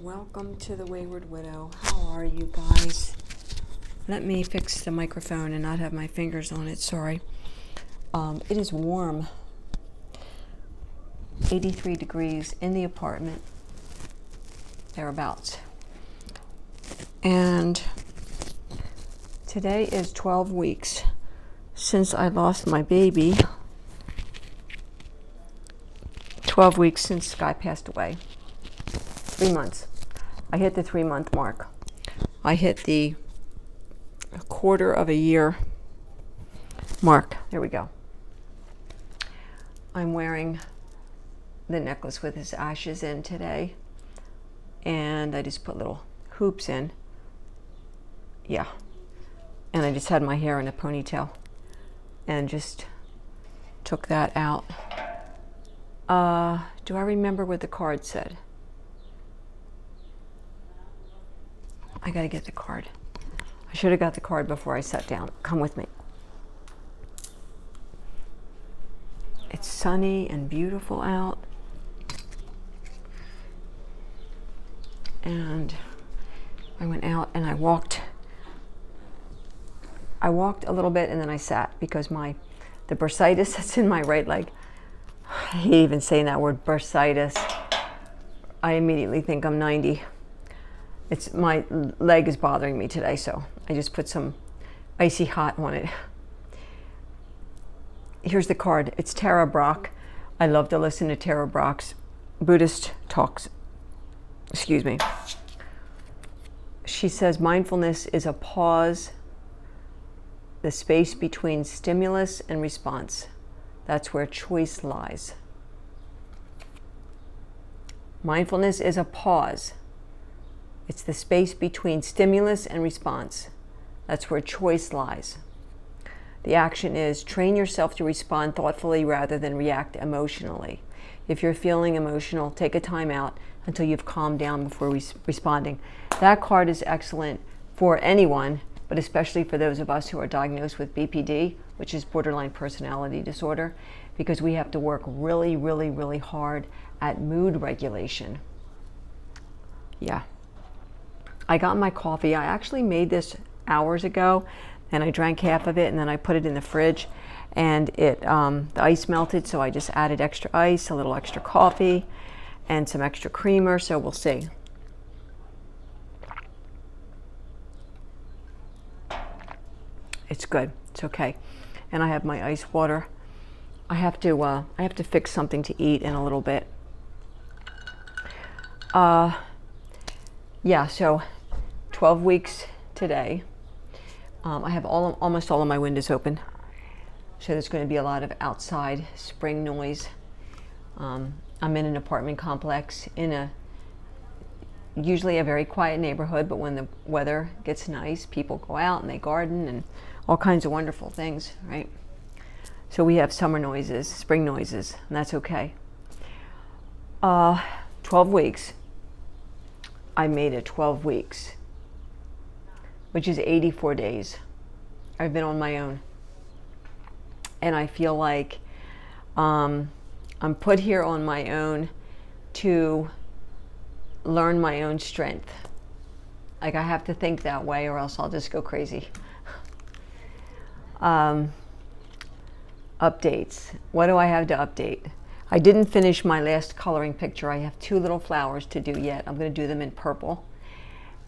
Welcome to the Wayward Widow. How are you guys? Let me fix the microphone and not have my fingers on it. Sorry. It is warm. 83 degrees in the apartment. Thereabouts. And today is 12 weeks since I lost my baby. 12 weeks since Sky passed away. 3 months. I hit the 3-month mark. I hit the quarter of a year mark. There we go. I'm wearing the necklace with his ashes in today. And I just put little hoops in. Yeah. And I just had my hair in a ponytail. And just took that out. Do I remember what the card said? I gotta get the card. I should have got the card before I sat down. Come with me. It's sunny and beautiful out. And I went out and I walked a little bit and then I sat because the bursitis that's in my right leg, I hate even saying that word, bursitis. I immediately think I'm 90. My leg is bothering me today, so I just put some icy hot on it. Here's the card. It's Tara Brach. I love to listen to Tara Brach's Buddhist talks. Excuse me. She says mindfulness is a pause, the space between stimulus and response. That's where choice lies. Mindfulness is a pause. It's the space between stimulus and response. That's where choice lies. The action is train yourself to respond thoughtfully rather than react emotionally. If you're feeling emotional, take a time out until you've calmed down before responding. That card is excellent for anyone, but especially for those of us who are diagnosed with BPD, which is borderline personality disorder, because we have to work really, really, really hard at mood regulation. Yeah. I got my coffee. I actually made this hours ago, and I drank half of it, and then I put it in the fridge, and the ice melted, so I just added extra ice, a little extra coffee, and some extra creamer, so we'll see. It's good. It's okay. And I have my ice water. I have to fix something to eat in a little bit. Yeah, so 12 weeks today. I have almost all of my windows open. So there's going to be a lot of outside spring noise. I'm in an apartment complex in usually a very quiet neighborhood, but when the weather gets nice, people go out and they garden and all kinds of wonderful things, right? So we have summer noises, spring noises, and that's okay. 12 weeks. I made it 12 weeks, which is 84 days. I've been on my own. And I feel like I'm put here on my own to learn my own strength. Like I have to think that way or else I'll just go crazy. Updates. What do I have to update? I didn't finish my last coloring picture. I have 2 little flowers to do yet. I'm going to do them in purple.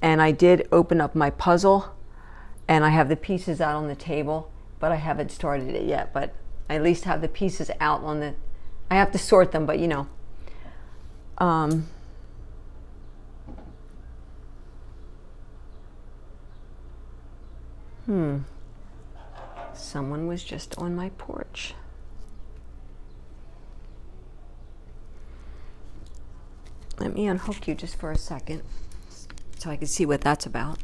And I did open up my puzzle, and I have the pieces out on the table, but I haven't started it yet. But I at least have the pieces out on the... I have to sort them, but you know. Someone was just on my porch. Let me unhook you just for a second so I can see what that's about.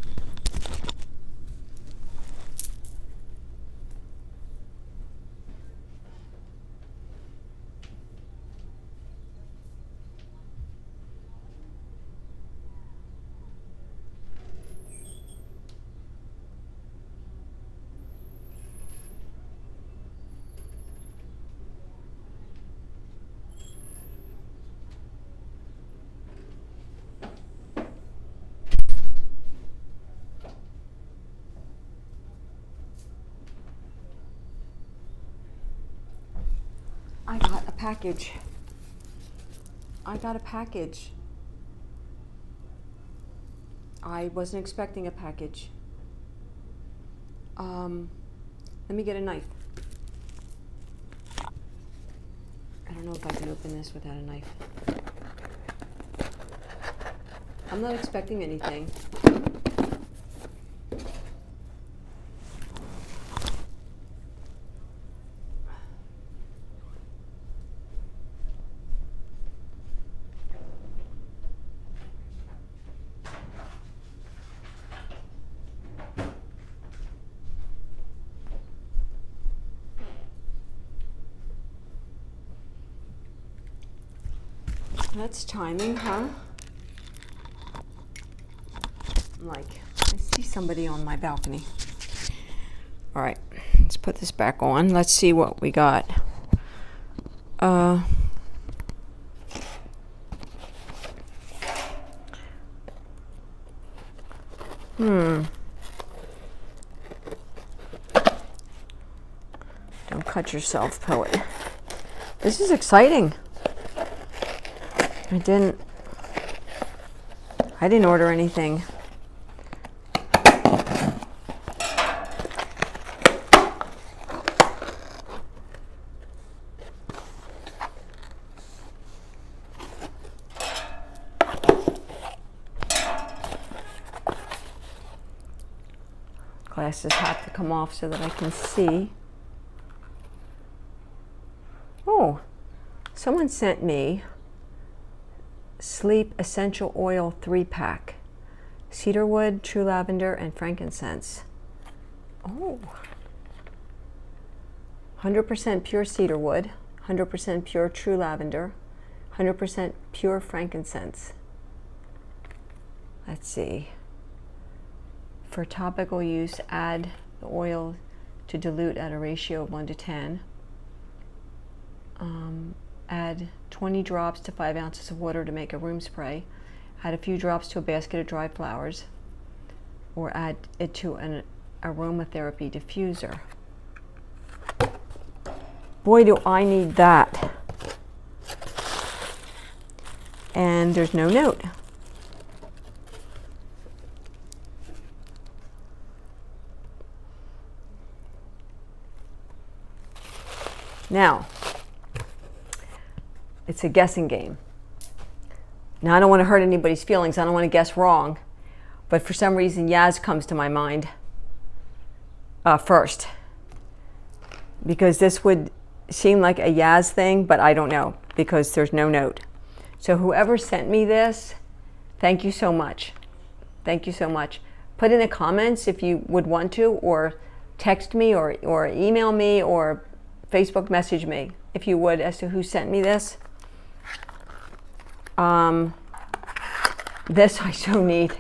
package. I got a package. I wasn't expecting a package. Let me get a knife. I don't know if I can open this without a knife. I'm not expecting anything. That's timing, huh? I'm like, I see somebody on my balcony. All right, let's put this back on. Let's see what we got. Don't cut yourself, poet. This is exciting. I didn't order anything. Glasses have to come off so that I can see. Oh, someone sent me Sleep Essential Oil 3-pack. Cedarwood, true lavender, and frankincense. Oh. 100% pure cedarwood, 100% pure true lavender, 100% pure frankincense. Let's see. For topical use, add the oil to dilute at a ratio of 1 to 10. Add 20 drops to 5 ounces of water to make a room spray. Add a few drops to a basket of dry flowers, or add it to an aromatherapy diffuser. Boy, do I need that. And there's no note. Now, it's a guessing game. Now, I don't want to hurt anybody's feelings. I don't want to guess wrong. But for some reason, Yaz comes to my mind first. Because this would seem like a Yaz thing, but I don't know, because there's no note. So whoever sent me this, thank you so much. Thank you so much. Put in the comments if you would want to, or text me, or email me, or Facebook message me, if you would, as to who sent me this. This I so need.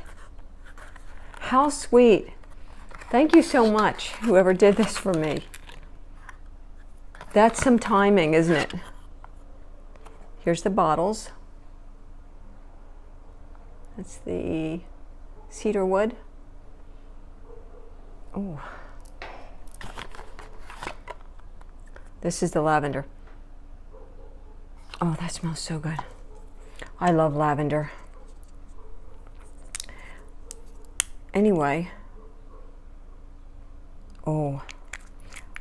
How sweet. Thank you so much, whoever did this for me. That's some timing, isn't it? Here's the bottles. That's the cedarwood. Oh. This is the lavender. Oh, that smells so good. I love lavender. Anyway. Oh.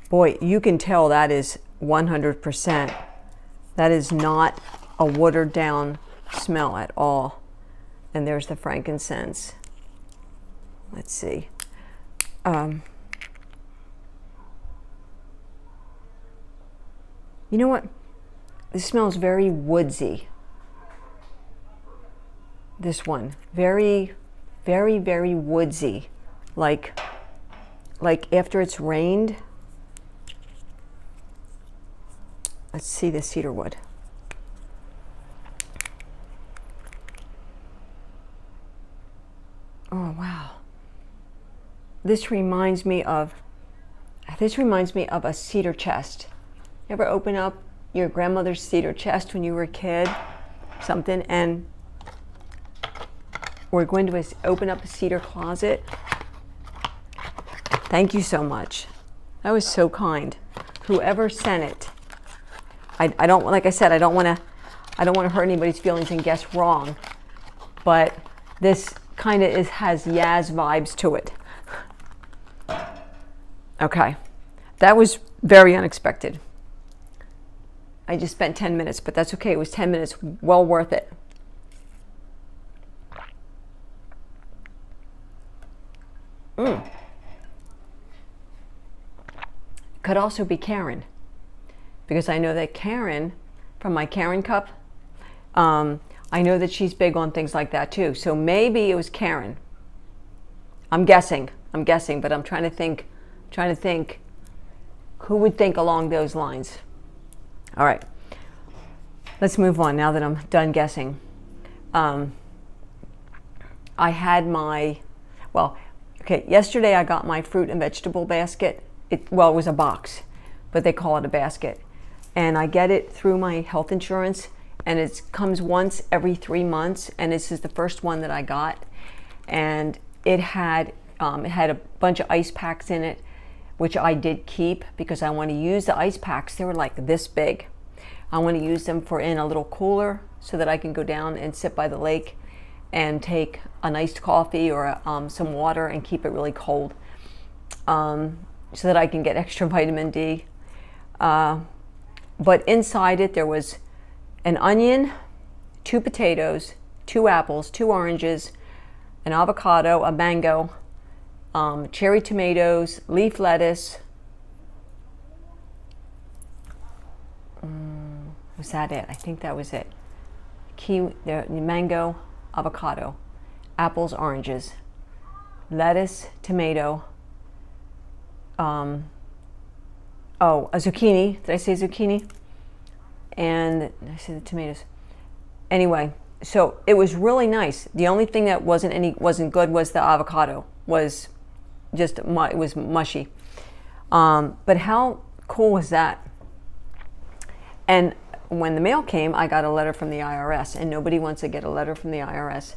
Boy, you can tell that is 100%. That is not a watered down smell at all. And there's the frankincense. Let's see. You know what? This smells very woodsy. This one. Very, very, very woodsy. Like after it's rained. Let's see the cedarwood. Oh, wow. This reminds me of a cedar chest. You ever open up your grandmother's cedar chest when you were a kid? Something, and we're going to open up a cedar closet. Thank you so much. That was so kind. Whoever sent it, I don't, like I said, I don't want to hurt anybody's feelings and guess wrong, but this kind of has Yaz vibes to it. Okay, that was very unexpected. I just spent 10 minutes, but that's okay. It was 10 minutes, well worth it. Could also be Karen, because I know that Karen, from my Karen cup, I know that she's big on things like that too. So maybe it was Karen. I'm guessing, but I'm trying to think who would think along those lines. All right, let's move on now that I'm done guessing. I had yesterday I got my fruit and vegetable basket. It was a box, but they call it a basket. And I get it through my health insurance, and it comes once every 3 months, and this is the first one that I got. And it had a bunch of ice packs in it, which I did keep because I want to use the ice packs. They were like this big. I want to use them for in a little cooler so that I can go down and sit by the lake and take an iced coffee or some water and keep it really cold, so that I can get extra vitamin D. But inside it there was an onion, 2 potatoes, 2 apples, 2 oranges, an avocado, a mango, cherry tomatoes, leaf lettuce. Was that it? I think that was it. The mango, avocado, apples, oranges, lettuce, tomato, a zucchini. Did I say zucchini? And I said the tomatoes. Anyway, so it was really nice. The only thing that wasn't good was the avocado. It was mushy. But how cool was that? And when the mail came, I got a letter from the IRS, and nobody wants to get a letter from the IRS.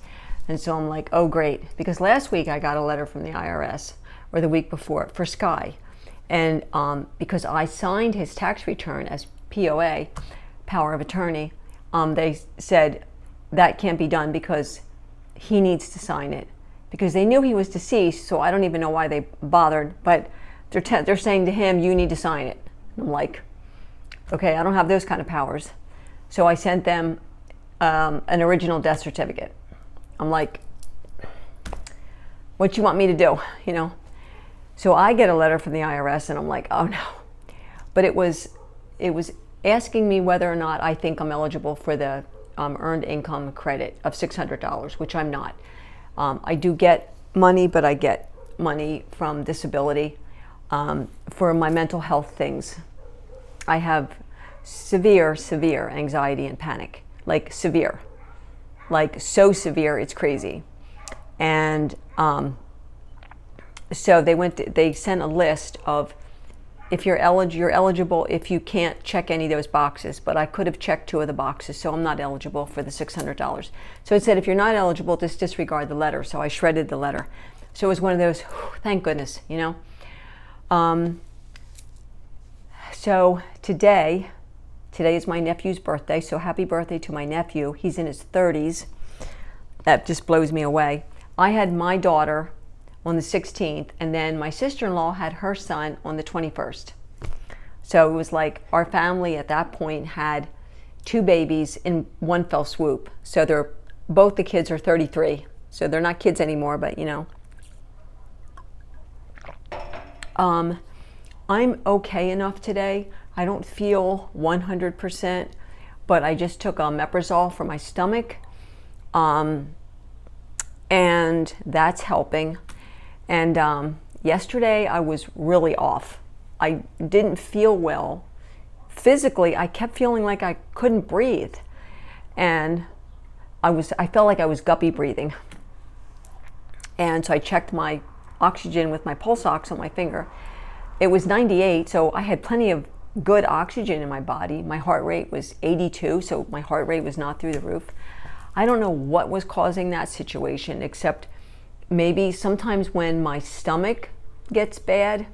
And so I'm like, oh great, because last week I got a letter from the IRS, or the week before, for Sky. And because I signed his tax return as POA, power of attorney, they said that can't be done because he needs to sign it. Because they knew he was deceased, so I don't even know why they bothered, but they're saying to him, you need to sign it. And I'm like, okay, I don't have those kind of powers. So I sent them an original death certificate. I'm like, what you want me to do, you know? So I get a letter from the IRS, and I'm like, oh no. But it was asking me whether or not I think I'm eligible for the earned income credit of $600, which I'm not. I do get money, but I get money from disability for my mental health things. I have severe anxiety and panic, like severe, like so severe it's crazy. And so they sent a list of if you're eligible if you can't check any of those boxes, but I could have checked 2 of the boxes, so I'm not eligible for the $600. So it said if you're not eligible, just disregard the letter. So I shredded the letter. So it was one of those, thank goodness, you know. So today is my nephew's birthday, so happy birthday to my nephew. He's in his 30s. That just blows me away. I had my daughter on the 16th, and then my sister-in-law had her son on the 21st. So it was like our family at that point had 2 babies in one fell swoop. So both the kids are 33. So they're not kids anymore, but you know. I'm okay enough today. I don't feel 100%, but I just took omeprazole for my stomach, and that's helping. And yesterday I was really off. I didn't feel well. Physically, I kept feeling like I couldn't breathe, and I felt like I was guppy breathing. And so I checked my oxygen with my pulse ox on my finger. It was 98, so I had plenty of good oxygen in my body. My heart rate was 82, so my heart rate was not through the roof. I don't know what was causing that situation, except maybe sometimes when my stomach gets bad,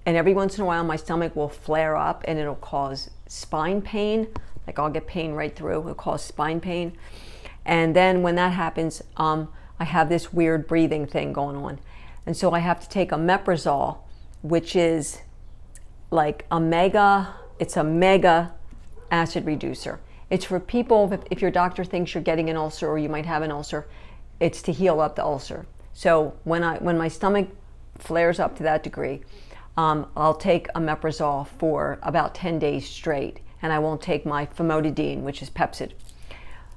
And every once in a while, my stomach will flare up and it'll cause spine pain. Like I'll get pain right through. It'll cause spine pain. And then when that happens, I have this weird breathing thing going on. And so I have to take omeprazole, which is like it's a mega acid reducer. It's for people, if your doctor thinks you're getting an ulcer or you might have an ulcer, it's to heal up the ulcer. So when my stomach flares up to that degree, I'll take omeprazole for about 10 days straight, and I won't take my famotidine, which is Pepcid.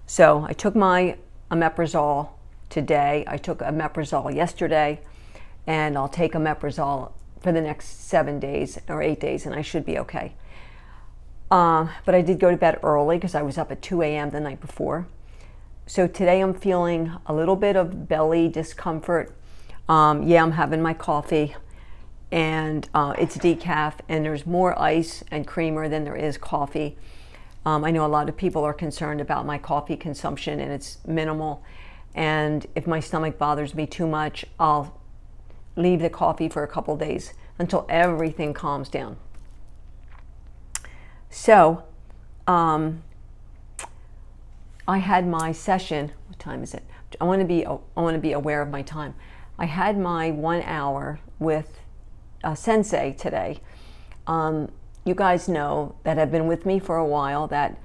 So I took my omeprazole today, I took omeprazole yesterday, and I'll take omeprazole for the next 7 days or 8 days, and I should be okay. But I did go to bed early because I was up at 2 a.m. the night before. So today I'm feeling a little bit of belly discomfort. Yeah, I'm having my coffee, and it's decaf, and there's more ice and creamer than there is coffee. I know a lot of people are concerned about my coffee consumption, and it's minimal. And if my stomach bothers me too much, I'll leave the coffee for a couple days until everything calms down. So, I had my session. What time is it? I want to be aware of my time. I had my 1 hour with Sensei today. You guys know that have been with me for a while that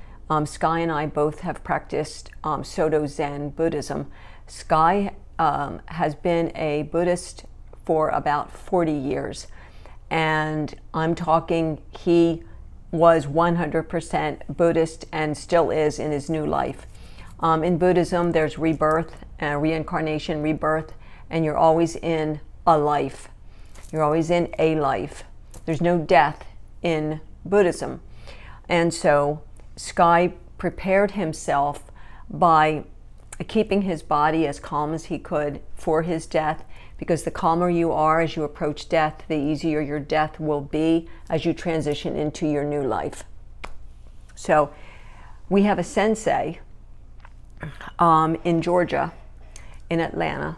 Sky and I both have practiced Soto Zen Buddhism. Sky has been a Buddhist for about 40 years, and I'm talking he was 100% Buddhist and still is in his new life. In Buddhism, there's rebirth, reincarnation, rebirth, and you're always in a life. You're always in a life. There's no death in Buddhism. And so Sky prepared himself by keeping his body as calm as he could for his death, because the calmer you are as you approach death, the easier your death will be as you transition into your new life. So we have a sensei in Georgia, in Atlanta,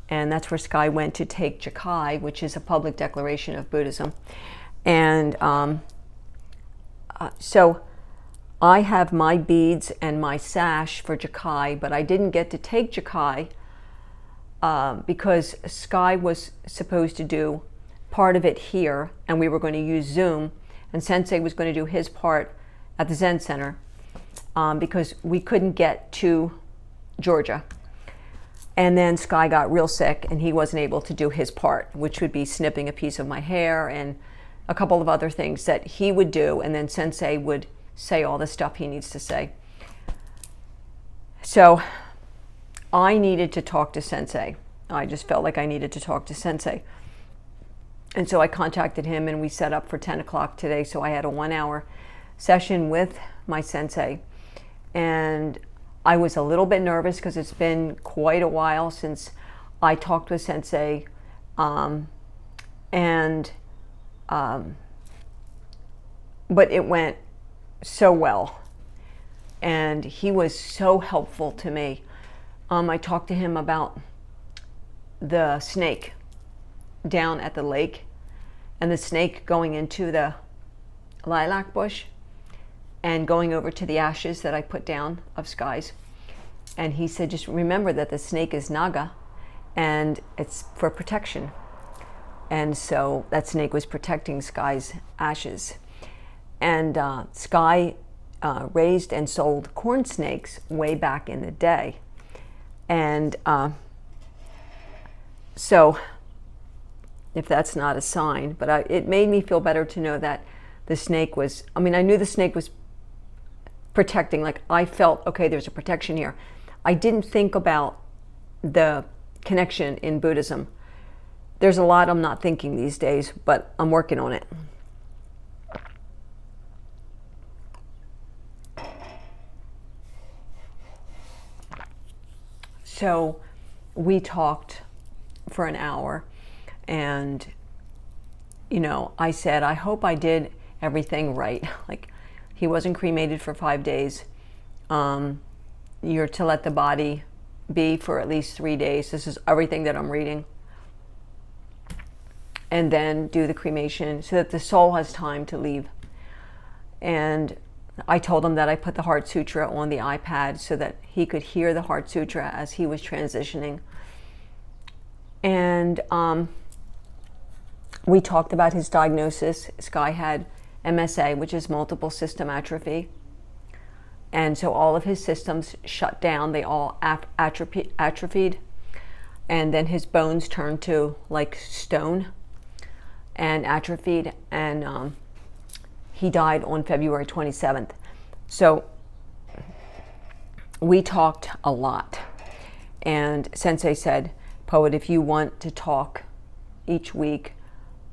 and that's where Sky went to take Jakai, which is a public declaration of Buddhism. And so I have my beads and my sash for Jakai, but I didn't get to take Jakai because Sky was supposed to do part of it here, and we were going to use Zoom, and Sensei was going to do his part at the Zen Center because we couldn't get to Georgia. And then Sky got real sick, and he wasn't able to do his part, which would be snipping a piece of my hair and a couple of other things that he would do, and then Sensei would say all the stuff he needs to say. So I needed to talk to Sensei. I just felt like I needed to talk to Sensei. And so I contacted him, and we set up for 10 o'clock today. So I had a 1 hour session with my Sensei. And I was a little bit nervous because it's been quite a while since I talked with Sensei. But it went so well. And he was so helpful to me. I talked to him about the snake down at the lake, and the snake going into the lilac bush and going over to the ashes that I put down of Sky's. And he said, just remember that the snake is Naga, and it's for protection. And so that snake was protecting Sky's ashes. And Sky raised and sold corn snakes way back in the day. And so if that's not a sign, but it made me feel better to know that the snake was, I knew the snake was protecting, like I felt, okay, there's a protection here. I didn't think about the connection in Buddhism. There's a lot I'm not thinking these days, but I'm working on it. So we talked for an hour, and I said, I hope I did everything right. Like, he wasn't cremated for 5 days. You're to let the body be for at least 3 days. This is everything that I'm reading. and then do the cremation so that the soul has time to leave. And I told him that I put the Heart Sutra on the iPad so that he could hear the Heart Sutra as he was transitioning. And we talked about his diagnosis. This guy had MSA, which is multiple system atrophy. And so all of his systems shut down. They all atrophied. And then his bones turned to like stone and atrophied. And he died on February 27th. So we talked a lot. And Sensei said, Poet, if you want to talk each week,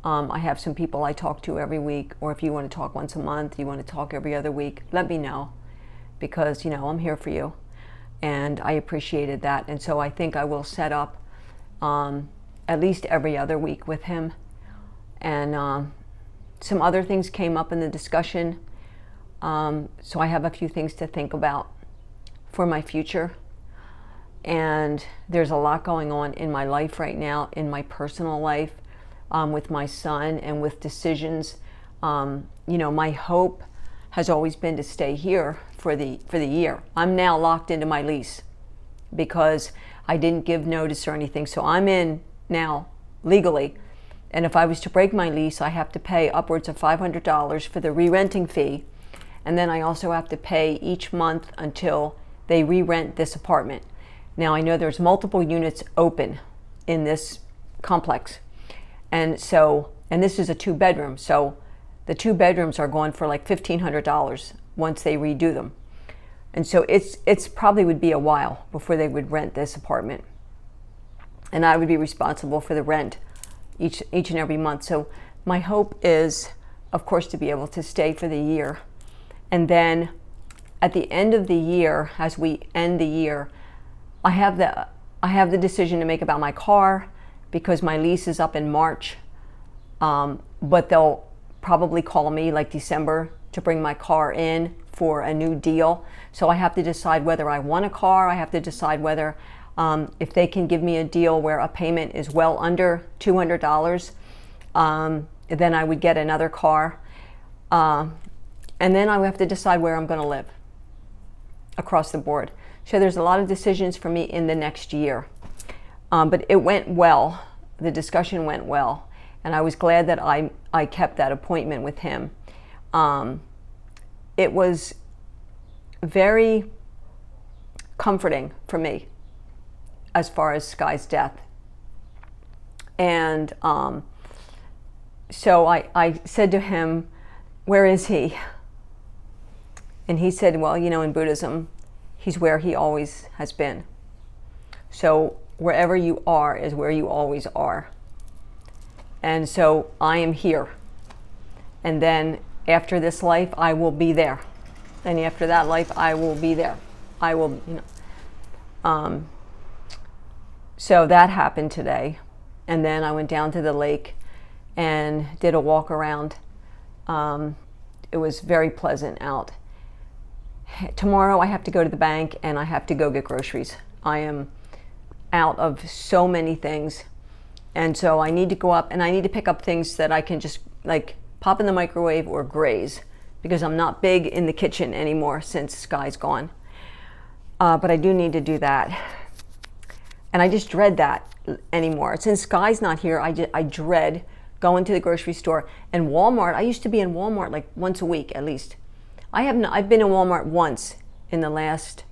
I have some people I talk to every week, or if you want to talk once a month, you want to talk every other week, let me know, because, you know, I'm here for you. And I appreciated that. And so I think I will set up at least every other week with him. And some other things came up in the discussion. So I have a few things to think about for my future. And there's a lot going on in my life right now, in my personal life, with my son and with decisions. You know, my hope has always been to stay here for the year. I'm now locked into my lease because I didn't give notice or anything. So I'm in now legally. And if I was to break my lease, I have to pay upwards of $500 for the re-renting fee. And then I also have to pay each month until they re-rent this apartment. Now I know there's multiple units open in this complex. And so, and this is a 2-bedroom. So the 2 bedrooms are going for like $1,500 once they redo them. And so it's probably would be a while before they would rent this apartment. And I would be responsible for the rent each and every month. So my hope is, of course, to be able to stay for the year. And then at the end of the year, as we end the year, I have the decision to make about my car, because my lease is up in March. But they'll probably call me like December to bring my car in for a new deal. So I have to decide whether I want a car. I have to decide whether if they can give me a deal where a payment is well under $200, then I would get another car. And then I would have to decide where I'm going to live across the board. So there's a lot of decisions for me in the next year. But it went well. The discussion went well. And I was glad that I kept that appointment with him. It was very comforting for me as far as Sky's death. And so I said to him, where is he? And he said, well, you know, in Buddhism, he's where he always has been. So wherever you are is where you always are. And so I am here. And then after this life, I will be there. And after that life, I will be there. I will, you know. So that happened today. And then I went down to the lake and did a walk around. It was very pleasant out. Tomorrow I have to go to the bank and I have to go get groceries. I am out of so many things. And so I need to go up and I need to pick up things that I can just like pop in the microwave or graze, because I'm not big in the kitchen anymore since Sky's gone. But I do need to do that. And I just dread that anymore. Since Sky's not here, I dread going to the grocery store. And Walmart, I used to be in Walmart like once a week at least. I've been in Walmart once in the last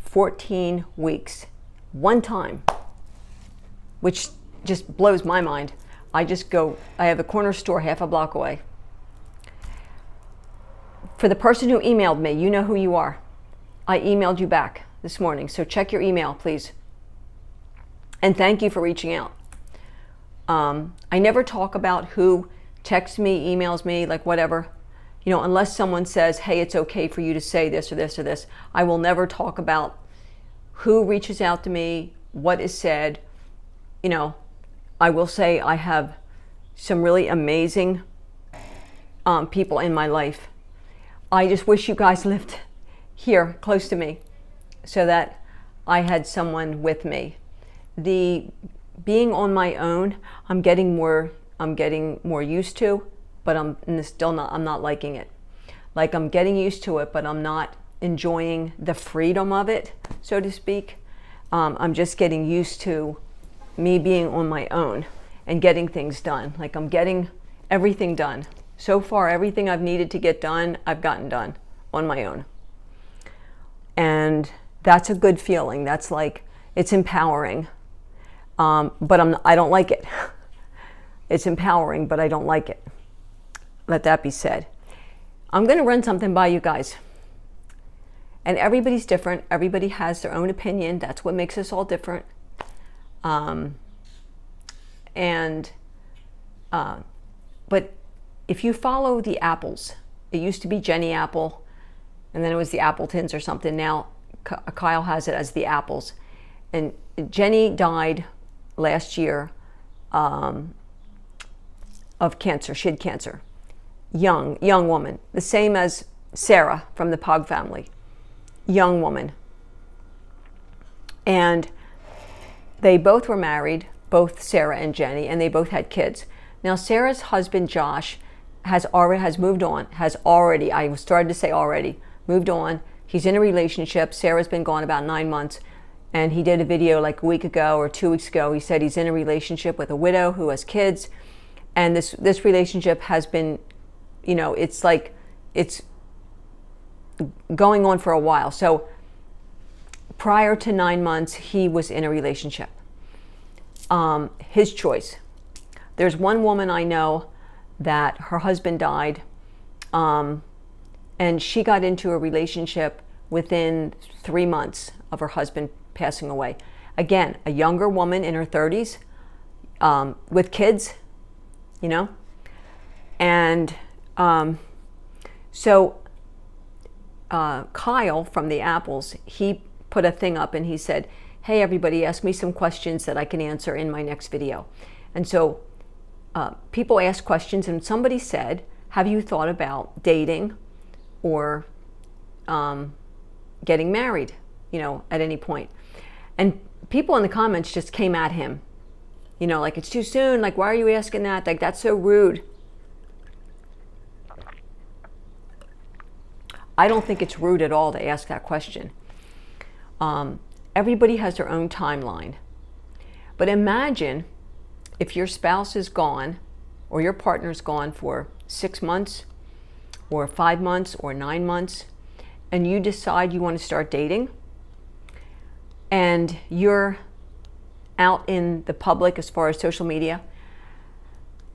14 weeks. One time, which just blows my mind. I have a corner store half a block away. For the person who emailed me, you know who you are. I emailed you back this morning, so check your email, please. And thank you for reaching out. I never talk about who texts me, emails me, like whatever. You know, unless someone says, hey, it's okay for you to say this or this or this. I will never talk about who reaches out to me, what is said. You know, I will say I have some really amazing people in my life. I just wish you guys lived here close to me so that I had someone with me. The being on my own, I'm getting more I'm getting more used to, but I'm not liking it. Like I'm getting used to it, but I'm not enjoying the freedom of it, so to speak. I'm just getting used to me being on my own and getting things done. Like I'm getting everything done. So far, everything I've needed to get done, I've gotten done on my own. And that's a good feeling. That's like, it's empowering. But I don't like it. It's empowering, but I don't like it. Let that be said. I'm going to run something by you guys. And everybody's different. Everybody has their own opinion. That's what makes us all different. But if you follow the Apples, it used to be Jenny Apple, and then it was the Appletons or something. Now Kyle has it as the Apples. And Jenny died last year of cancer. She had cancer. Young woman. The same as Sarah from the Pog family. Young woman. And they both were married, both Sarah and Jenny, and they both had kids. Now Sarah's husband Josh has moved on. I started to say already, moved on. He's in a relationship. Sarah's been gone about 9 months. And he did a video like a week ago or 2 weeks ago. He said he's in a relationship with a widow who has kids. And this relationship has been, it's going on for a while. So prior to 9 months, he was in a relationship. His choice. There's one woman I know that her husband died, and she got into a relationship within 3 months of her husband passing away. Again, a younger woman in her 30s, with kids, and so Kyle from the Apples, he put a thing up and he said, hey everybody, ask me some questions that I can answer in my next video. And so people asked questions, and somebody said, have you thought about dating or getting married, at any point? And people in the comments just came at him, like, it's too soon, like, why are you asking that? Like, that's so rude. I don't think it's rude at all to ask that question. Everybody has their own timeline. But imagine if your spouse is gone or your partner's gone for 6 months or 5 months or 9 months, and you decide you want to start dating, and you're out in the public as far as social media.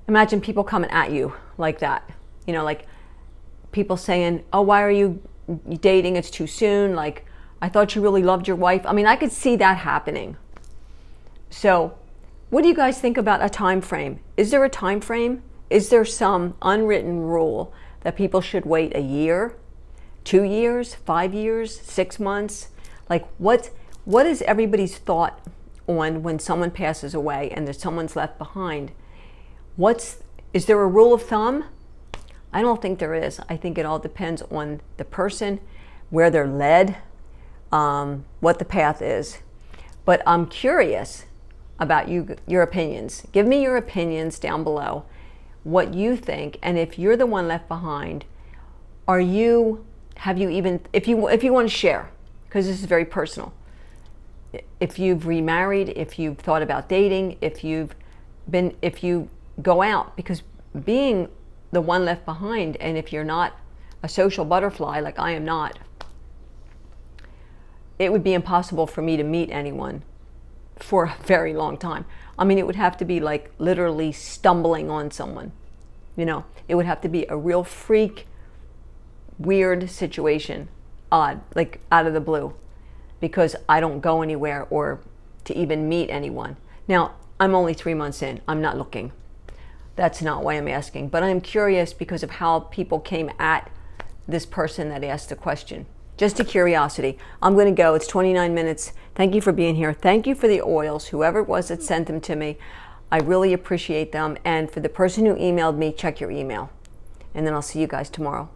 Imagine people coming at you like that. Like people saying, oh, why are you dating? It's too soon. Like, I thought you really loved your wife. I mean, I could see that happening. So what do you guys think about a time frame? Is there a time frame? Is there some unwritten rule that people should wait a year, 2 years, 5 years, 6 months? Like, what is everybody's thought on when someone passes away and there's someone's left behind? Is there a rule of thumb? I don't think there is. I think it all depends on the person, where they're led, what the path is. But I'm curious about your opinions. Give me your opinions down below, what you think, and if you're the one left behind, if you want to share, because this is very personal. If you've remarried, if you've thought about dating, if you go out, because being the one left behind, and if you're not a social butterfly like I am not, it would be impossible for me to meet anyone for a very long time. I mean, it would have to be like literally stumbling on someone. It would have to be a real freak, weird situation, odd, like out of the blue, because I don't go anywhere or to even meet anyone. Now, I'm only 3 months in. I'm not looking. That's not why I'm asking. But I'm curious because of how people came at this person that asked the question. Just a curiosity. I'm going to go. It's 29 minutes. Thank you for being here. Thank you for the oils, whoever it was that sent them to me. I really appreciate them. And for the person who emailed me, check your email. And then I'll see you guys tomorrow.